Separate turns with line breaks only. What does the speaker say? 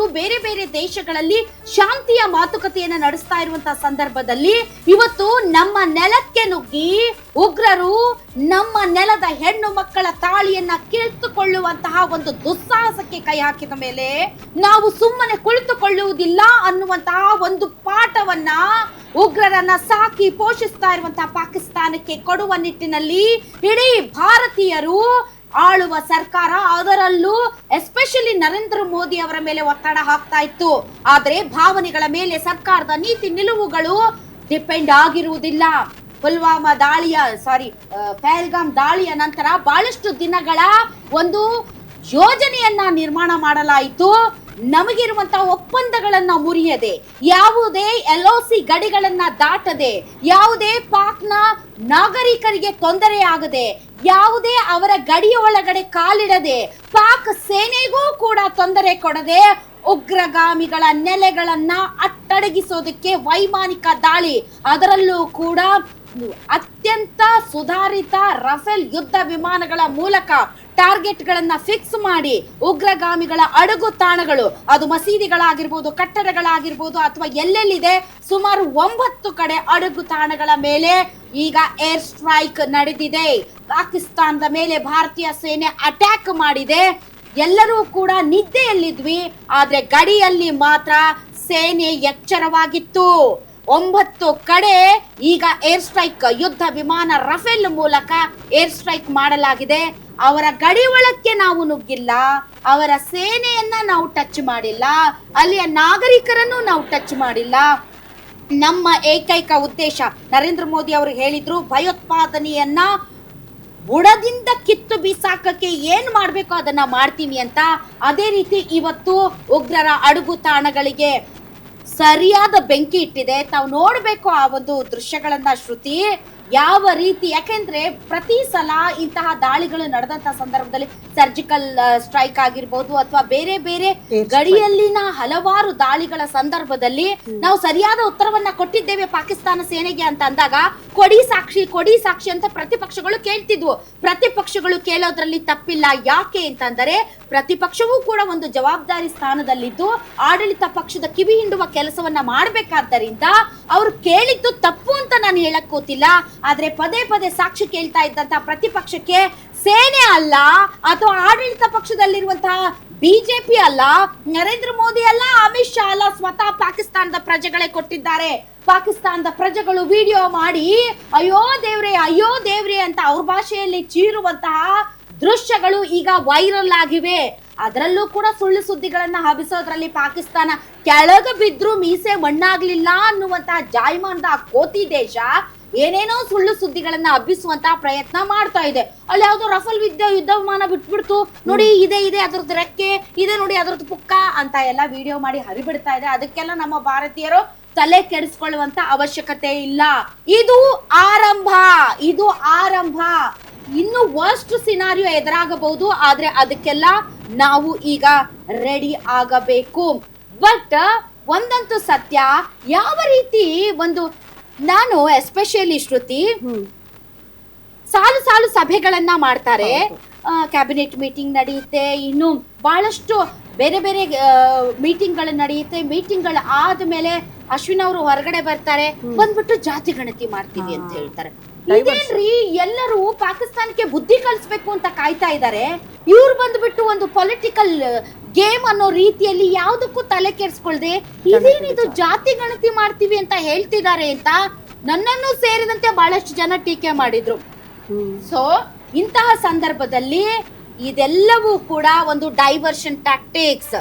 ಅವರು ಬೇರೆ ಬೇರೆ ದೇಶಗಳಲ್ಲಿ ಶಾಂತಿಯ ಮಾತುಕತೆಯನ್ನ ನಡೆಸ್ತಾ ಇರುವಂತಹ ಸಂದರ್ಭದಲ್ಲಿ ಇವತ್ತು ನಮ್ಮ ನೆಲಕ್ಕೆ ನುಗ್ಗಿ ಉಗ್ರರು ನಮ್ಮ ನೆಲದ ಹೆಣ್ಣು ಮಕ್ಕಳ ತಾಳಿಯನ್ನ ಕಿತ್ತುಕೊಳ್ಳುವಂತಹ ಒಂದು ದುಸ್ಸಾಹಸಕ್ಕೆ ಕೈ ಹಾಕಿದ ಮೇಲೆ ನಾವು ಸುಮ್ಮನೆ ಕುಳಿತುಕೊಳ್ಳುವುದಿಲ್ಲ ಅನ್ನುವಂತಹ ಒಂದು ಪಾಠವನ್ನ ಉಗ್ರರನ್ನ ಸಾಕಿ ಪೋಷಿಸ್ತಾ ಇರುವಂತಹ ಪಾಕಿಸ್ತಾನಕ್ಕೆ ಕೊಡುವ ನಿಟ್ಟಿನಲ್ಲಿ ಇಡೀ ಭಾರತೀಯರು ಆಳುವ ಸರ್ಕಾರ, ಅದರಲ್ಲೂ ಎಸ್ಪೆಷಲಿ ನರೇಂದ್ರ ಮೋದಿ ಅವರ ಮೇಲೆ ಒತ್ತಡ ಹಾಕ್ತಾ ಇತ್ತು. ಆದ್ರೆ ಭಾವನೆಗಳ ಮೇಲೆ ಸರ್ಕಾರದ ನೀತಿ ನಿಲುವುಗಳು ಡಿಪೆಂಡ್ ಆಗಿರುವುದಿಲ್ಲ. ಪುಲ್ವಾಮಾ ಪಹಲ್ಗಾಮ್ ದಾಳಿಯ ನಂತರ ಬಹಳಷ್ಟು ದಿನಗಳ ಒಂದು ಯೋಜನೆಯನ್ನ ನಿರ್ಮಾಣ ಮಾಡಲಾಯಿತು. ನಮಗಿರುವಂತಹ ಒಪ್ಪಂದಗಳನ್ನ ಮುರಿಯದೆ, ಯಾವುದೇ LOC ಗಡಿಗಳನ್ನ ದಾಟದೆ, ಯಾವುದೇ ಪಾಕ್ನ ನಾಗರಿಕರಿಗೆ ತೊಂದರೆ ಆಗದೆ, ಯಾವುದೇ ಅವರ ಗಡಿಯ ಒಳಗಡೆ ಕಾಲಿಡದೆ, ಪಾಕ್ ಸೇನೆಗೂ ಕೂಡ ತೊಂದರೆ ಕೊಡದೆ ಉಗ್ರಗಾಮಿಗಳ ನೆಲೆಗಳನ್ನ ಅಟ್ಟಡಗಿಸೋದಕ್ಕೆ ವೈಮಾನಿಕ ದಾಳಿ, ಅದರಲ್ಲೂ ಕೂಡ ಅತ್ಯಂತ ಸುಧಾರಿತ ರಫೇಲ್ ಯುದ್ಧ ವಿಮಾನಗಳ ಮೂಲಕ ಟಾರ್ಗೆಟ್ ಗಳನ್ನ ಫಿಕ್ಸ್ ಮಾಡಿ ಉಗ್ರಗಾಮಿಗಳ ಅಡಗು ತಾಣಗಳು, ಅದು ಮಸೀದಿಗಳಾಗಿರ್ಬೋದು, ಕಟ್ಟಡಗಳಾಗಿರ್ಬೋದು, ಅಥವಾ ಎಲ್ಲೆಲ್ಲಿದೆ ಸುಮಾರು 9 ಕಡೆ ಅಡಗು ತಾಣಗಳ ಮೇಲೆ ಈಗ ಏರ್ ಸ್ಟ್ರೈಕ್ ನಡೆದಿದೆ. ಪಾಕಿಸ್ತಾನದ ಮೇಲೆ ಭಾರತೀಯ ಸೇನೆ ಅಟ್ಯಾಕ್ ಮಾಡಿದೆ. ಎಲ್ಲರೂ ಕೂಡ ನಿದ್ದೆಯಲ್ಲಿದ್ವಿ, ಆದ್ರೆ ಗಡಿಯಲ್ಲಿ ಮಾತ್ರ ಸೇನೆ ಎಚ್ಚರವಾಗಿತ್ತು. 9 ಕಡೆ ಈಗ ಏರ್ ಸ್ಟ್ರೈಕ್, ಯುದ್ಧ ವಿಮಾನ ರಫೇಲ್ ಮೂಲಕ ಏರ್ ಸ್ಟ್ರೈಕ್ ಮಾಡಲಾಗಿದೆ. ಅವರ ಗಡಿ ಒಳಕ್ಕೆ ನಾವು ನುಗ್ಗಿಲ್ಲ, ಅವರ ಸೇನೆಯನ್ನ ನಾವು ಟಚ್ ಮಾಡಿಲ್ಲ, ಅಲ್ಲಿಯ ನಾಗರಿಕರನ್ನು ನಾವು ಟಚ್ ಮಾಡಿಲ್ಲ. ನಮ್ಮ ಏಕೈಕ ಉದ್ದೇಶ, ನರೇಂದ್ರ ಮೋದಿ ಅವರು ಹೇಳಿದ್ರು, ಭಯೋತ್ಪಾದನೆಯನ್ನ ಬುಡದಿಂದ ಕಿತ್ತು ಬಿಸಾಕಕ್ಕೆ ಏನ್ ಮಾಡ್ಬೇಕು ಅದನ್ನ ಮಾಡ್ತೀನಿ ಅಂತ. ಅದೇ ರೀತಿ ಇವತ್ತು ಉಗ್ರರ ಅಡಗು ತಾಣಗಳಿಗೆ ಸರಿಯಾದ ಬೆಂಕಿ ಇಟ್ಟಿದೆ. ತಾವು ನೋಡ್ಬೇಕು ಆ ಒಂದು ದೃಶ್ಯಗಳನ್ನ ಶ್ರುತಿ, ಯಾವ ರೀತಿ. ಯಾಕೆಂದ್ರೆ ಪ್ರತಿ ಸಲ ಇಂತಹ ದಾಳಿಗಳು ನಡೆದಂತಹ ಸಂದರ್ಭದಲ್ಲಿ ಸರ್ಜಿಕಲ್ ಸ್ಟ್ರೈಕ್ ಆಗಿರ್ಬೋದು ಅಥವಾ ಬೇರೆ ಬೇರೆ ಗಡಿಯಲ್ಲಿನ ಹಲವಾರು ದಾಳಿಗಳ ಸಂದರ್ಭದಲ್ಲಿ ನಾವು ಸರಿಯಾದ ಉತ್ತರವನ್ನ ಕೊಟ್ಟಿದ್ದೇವೆ ಪಾಕಿಸ್ತಾನ ಸೇನೆಗೆ ಅಂತ ಅಂದಾಗ ಕೊಡಿ ಸಾಕ್ಷಿ ಅಂತ ಪ್ರತಿಪಕ್ಷಗಳು ಕೇಳ್ತಿದ್ವು. ಪ್ರತಿಪಕ್ಷಗಳು ಕೇಳೋದ್ರಲ್ಲಿ ತಪ್ಪಿಲ್ಲ. ಯಾಕೆ ಅಂತಂದರೆ ಪ್ರತಿಪಕ್ಷವೂ ಕೂಡ ಒಂದು ಜವಾಬ್ದಾರಿ ಸ್ಥಾನದಲ್ಲಿದ್ದು ಆಡಳಿತ ಪಕ್ಷದ ಕಿವಿ ಹಿಂಡುವ ಕೆಲಸವನ್ನ ಮಾಡಬೇಕಾದ್ದರಿಂದ ಅವರು ಕೇಳಿದ್ದು ತಪ್ಪು ಅಂತ ನಾನು ಹೇಳಕ್ ಕೂತಿಲ್ಲ. ಆದ್ರೆ ಪದೇ ಪದೇ ಸಾಕ್ಷಿ ಕೇಳ್ತಾ ಇದ್ದಂತಹ ಪ್ರತಿಪಕ್ಷಕ್ಕೆ ಸೇನೆ ಅಲ್ಲ, ಅಥವಾ ಆಡಳಿತ ಪಕ್ಷದಲ್ಲಿರುವಂತಹ ಬಿಜೆಪಿ ಅಲ್ಲ, ನರೇಂದ್ರ ಮೋದಿ ಅಲ್ಲ, ಅಮಿತ್ ಶಾ ಅಲ್ಲ, ಸ್ವತಃ ಪಾಕಿಸ್ತಾನದ ಪ್ರಜೆಗಳೇ ಕೊಟ್ಟಿದ್ದಾರೆ. ಪಾಕಿಸ್ತಾನದ ಪ್ರಜೆಗಳು ವಿಡಿಯೋ ಮಾಡಿ ಅಯ್ಯೋ ದೇವ್ರೆ ಅಂತ ಅವ್ರ ಭಾಷೆಯಲ್ಲಿ ಚೀರುವಂತಹ ದೃಶ್ಯಗಳು ಈಗ ವೈರಲ್ ಆಗಿವೆ. ಅದರಲ್ಲೂ ಕೂಡ ಸುಳ್ಳು ಸುದ್ದಿಗಳನ್ನ ಹಬ್ಬಿಸೋದ್ರಲ್ಲಿ ಪಾಕಿಸ್ತಾನ ಕೆಳಗ ಬಿದ್ರು ಮೀಸೆ ಮಣ್ಣಾಗ್ಲಿಲ್ಲ ಅನ್ನುವಂತಹ ಜಾಯ್ಮಾನ್ದ ಕೋತಿ ದೇಶ ಏನೇನೋ ಸುಳ್ಳು ಸುದ್ದಿಗಳನ್ನ ಹಬ್ಬಿಸುವಂತಹ ಪ್ರಯತ್ನ ಮಾಡ್ತಾ ಇದೆ. ಅಲ್ಲಿ ಯಾವ್ದೋ ರಫೇಲ್ ಯುದ್ಧ ವಿಮಾನ ಬಿಟ್ಬಿಡ್ತು, ನೋಡಿ ಇದೆ ಅದ್ರದ್ದು ರೆಕ್ಕೆ ಇದೆ, ನೋಡಿ ಅದ್ರದ್ದು ಪುಕ್ಕ ಅಂತ ಎಲ್ಲ ವಿಡಿಯೋ ಮಾಡಿ ಹರಿಬಿಡ್ತಾ ಇದೆ. ಅದಕ್ಕೆಲ್ಲ ನಮ್ಮ ಭಾರತೀಯರು ತಲೆ ಕೆಡಿಸ್ಕೊಳ್ಳುವಂತ ಅವಶ್ಯಕತೆ ಇಲ್ಲ. ಇದು ಆರಂಭ. ಇನ್ನು ವರ್ಸ್ಟ್ ಸಿನಾರಿಯೋ ಎದುರಾಗಬಹುದು, ಆದ್ರೆ ಅದಕ್ಕೆಲ್ಲ ನಾವು ಈಗ ರೆಡಿ ಆಗಬೇಕು. ಬಟ್ ಒಂದಂತೂ ಸತ್ಯ, ಯಾವ ರೀತಿ ಒಂದು ನಾನು ಎಸ್ಪೆಷಲಿ ಶ್ರುತಿ ಸಾಲು ಸಭೆಗಳನ್ನ ಮಾಡ್ತಾರೆ, ಕ್ಯಾಬಿನೆಟ್ ಮೀಟಿಂಗ್ ನಡೆಯುತ್ತೆ, ಇನ್ನು ಬಹಳಷ್ಟು ಬೇರೆ ಬೇರೆ ಮೀಟಿಂಗ್ಗಳು ನಡೆಯುತ್ತೆ. ಮೀಟಿಂಗ್ಗಳು ಆದ್ಮೇಲೆ ಅಶ್ವಿನ್ ಅವರು ಹೊರಗಡೆ ಬರ್ತಾರೆ, ಬಂದ್ಬಿಟ್ಟು ಜಾತಿ ಗಣತಿ ಮಾಡ್ತೀವಿ ಅಂತ ಹೇಳ್ತಾರೆ. ಇದೇನ್ರಿ, ಎಲ್ಲರೂ ಪಾಕಿಸ್ತಾನಕ್ಕೆ ಬುದ್ಧಿ ಕಲಿಸ್ಬೇಕು ಅಂತ ಕಾಯ್ತಾ ಇದ್ದಾರೆ, ಇವ್ರು ಬಂದ್ಬಿಟ್ಟು ಒಂದು ಪೊಲಿಟಿಕಲ್ ಗೇಮ್ ಅನ್ನೋ ರೀತಿಯಲ್ಲಿ ಯಾವುದಕ್ಕೂ ತಲೆ ಕೆಡಿಸ್ಕೊಳ್ದೆ ಇದೇನಿದು ಜಾತಿ ಗಣತಿ ಮಾಡ್ತೀವಿ ಅಂತ ಹೇಳ್ತಿದ್ದಾರೆ ಅಂತ ನನ್ನನ್ನು ಸೇರಿದಂತೆ ಬಹಳಷ್ಟು ಜನ ಟೀಕೆ ಮಾಡಿದ್ರು. ಸೊ ಇಂತಹ ಸಂದರ್ಭದಲ್ಲಿ ಇದೆಲ್ಲವೂ ಕೂಡ ಒಂದು ಡೈವರ್ಷನ್ ಟ್ಯಾಕ್ಟಿಕ್ಸ್.